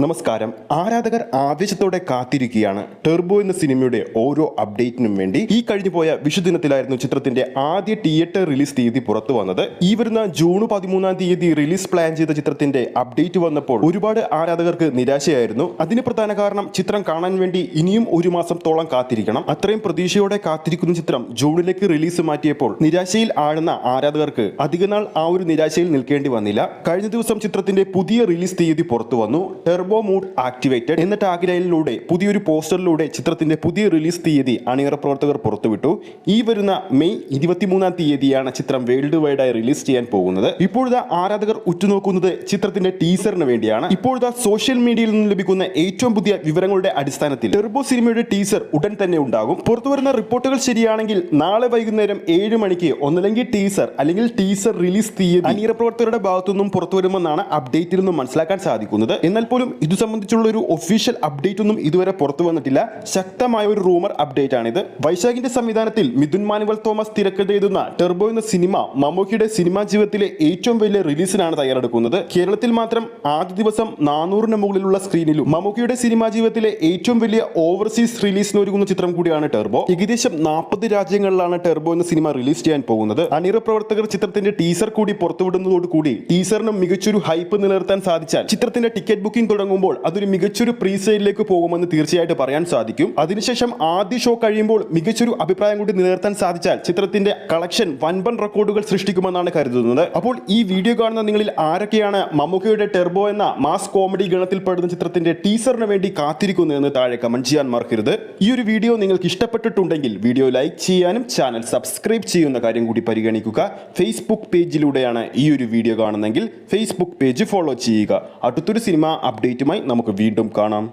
നമസ്കാരം. ആരാധകർ ആവേശത്തോടെ കാത്തിരിക്കുകയാണ് ടെർബോ എന്ന സിനിമയുടെ ഓരോ അപ്ഡേറ്റിനും വേണ്ടി. ഈ കഴിഞ്ഞു പോയ വിഷുദിനത്തിലായിരുന്നു ചിത്രത്തിന്റെ ആദ്യ തിയേറ്റർ റിലീസ് തീയതി പുറത്തു വന്നത്. ഈ വരുന്ന ജൂൺ 13 റിലീസ് പ്ലാൻ ചെയ്ത ചിത്രത്തിന്റെ അപ്ഡേറ്റ് വന്നപ്പോൾ ഒരുപാട് ആരാധകർക്ക് നിരാശയായിരുന്നു. അതിന് പ്രധാന കാരണം ചിത്രം കാണാൻ വേണ്ടി ഇനിയും ഒരു മാസത്തോളം കാത്തിരിക്കണം. അത്രയും പ്രതീക്ഷയോടെ കാത്തിരിക്കുന്ന ചിത്രം ജൂണിലേക്ക് റിലീസ് മാറ്റിയപ്പോൾ നിരാശയിൽ ആഴുന്ന ആരാധകർക്ക് അധികനാൾ ആ ഒരു നിരാശയിൽ നിൽക്കേണ്ടി വന്നില്ല. കഴിഞ്ഞ ദിവസം ചിത്രത്തിന്റെ പുതിയ റിലീസ് തീയതി പുറത്തു വന്നു. ടെർബോ മൂഡ് ആക്ടിവേറ്റഡ് എന്ന ടാഗ്ലൈനിലൂടെ പുതിയൊരു പോസ്റ്ററിലൂടെ ചിത്രത്തിന്റെ പുതിയ റിലീസ് തീയതി അണിയറ പ്രവർത്തകർ പുറത്തുവിട്ടു. ഈ വരുന്ന മെയ് 23 ചിത്രം വേൾഡ് വൈഡായി റിലീസ് ചെയ്യാൻ പോകുന്നത്. ഇപ്പോഴത്തെ ആരാധകർ ഉറ്റുനോക്കുന്നത് ചിത്രത്തിന്റെ ടീസറിന് വേണ്ടിയാണ്. ഇപ്പോഴത്തെ സോഷ്യൽ മീഡിയയിൽ നിന്ന് ലഭിക്കുന്ന ഏറ്റവും പുതിയ വിവരങ്ങളുടെ അടിസ്ഥാനത്തിൽ ടെർബോ സിനിമയുടെ ടീസർ ഉടൻ തന്നെ ഉണ്ടാകും. പുറത്തുവരുന്ന റിപ്പോർട്ടുകൾ ശരിയാണെങ്കിൽ നാളെ വൈകുന്നേരം 7 മണിക്ക് ഒന്നല്ലെങ്കിൽ ടീസർ അല്ലെങ്കിൽ ടീസർ റിലീസ് തീയതി അണിയറ പ്രവർത്തകരുടെ ഭാഗത്തുനിന്നും പുറത്തുവരുമെന്നാണ് അപ്ഡേറ്റിൽ നിന്നും മനസ്സിലാക്കാൻ സാധിക്കുന്നത്. എന്നാൽ പോലും ഇത് സംബന്ധിച്ചുള്ള ഒരു ഒഫീഷ്യൽ അപ്ഡേറ്റ് ഒന്നും ഇതുവരെ പുറത്തു വന്നിട്ടില്ല. ശക്തമായ ഒരു റൂമർ അപ്ഡേറ്റ് ആണിത്. വൈശാഖിന്റെ സംവിധാനത്തിൽ മിഥുൻ മാനുവൽ തോമസ് തിരക്കഥ എഴുതുന്ന ടെർബോ എന്ന സിനിമ മമ്മൂക്കിയുടെ സിനിമാ ജീവിതത്തിലെ ഏറ്റവും വലിയ റിലീസിനാണ് തയ്യാറെടുക്കുന്നത്. കേരളത്തിൽ മാത്രം ആദ്യ ദിവസം 400-ന് മുകളിലുള്ള സ്ക്രീനിലും മമ്മൂക്കിയുടെ സിനിമാ ജീവിതത്തിലെ ഏറ്റവും വലിയ ഓവർസീസ് റിലീസിന് ഒരുങ്ങുന്ന ചിത്രം കൂടിയാണ് ടെർബോ. ഏകദേശം 40 രാജ്യങ്ങളിലാണ് ടെർബോ എന്ന സിനിമ റിലീസ് ചെയ്യാൻ പോകുന്നത്. അണിയറ പ്രവർത്തകർ ചിത്രത്തിന്റെ ടീസർ കൂടി പുറത്തുവിടുന്നതോടുകൂടി ടീസറിന് മികച്ചൊരു ഹൈപ്പ് നിലനിർത്താൻ സാധിച്ചാൽ ചിത്രത്തിന്റെ ടിക്കറ്റ് ബുക്കിംഗ് തുടങ്ങുമ്പോൾ അതൊരു മികച്ചൊരു പ്രീ സെയിലിലേക്ക് പോകുമെന്ന് തീർച്ചയായിട്ടും പറയാൻ സാധിക്കും. അതിനുശേഷം ആദ്യ ഷോ കഴിയുമ്പോൾ മികച്ചൊരു അഭിപ്രായം കൂടി നിലനിർത്താൻ സാധിച്ചാൽ ചിത്രത്തിന്റെ കളക്ഷൻ വൻപൻ റെക്കോർഡുകൾ സൃഷ്ടിക്കുമെന്നാണ് കരുതുന്നത്. അപ്പോൾ ഈ വീഡിയോ കാണുന്ന നിങ്ങളിൽ ആരൊക്കെയാണ് മമ്മൂക്കയുടെ ടെർബോ എന്ന മാസ് കോമഡി ഗണത്തിൽപ്പെടുന്ന ചിത്രത്തിന്റെ ടീസറിന് വേണ്ടി കാത്തിരിക്കുന്നതെന്ന് താഴെ കമന്റ് ചെയ്യാൻ മറക്കരുത്. ഈ ഒരു വീഡിയോ നിങ്ങൾക്ക് ഇഷ്ടപ്പെട്ടിട്ടുണ്ടെങ്കിൽ വീഡിയോ ലൈക്ക് ചെയ്യാനും ചാനൽ സബ്സ്ക്രൈബ് ചെയ്യുന്ന കാര്യം കൂടി പരിഗണിക്കുക. ഫേസ്ബുക്ക് പേജിലൂടെയാണ് ഈ ഒരു വീഡിയോ കാണുന്നതെങ്കിൽ ഫേസ്ബുക്ക് പേജ് ഫോളോ ചെയ്യുക. അടുത്തൊരു സിനിമ അപ്ഡേറ്റുമായി നമുക്ക് വീണ്ടും കാണാം.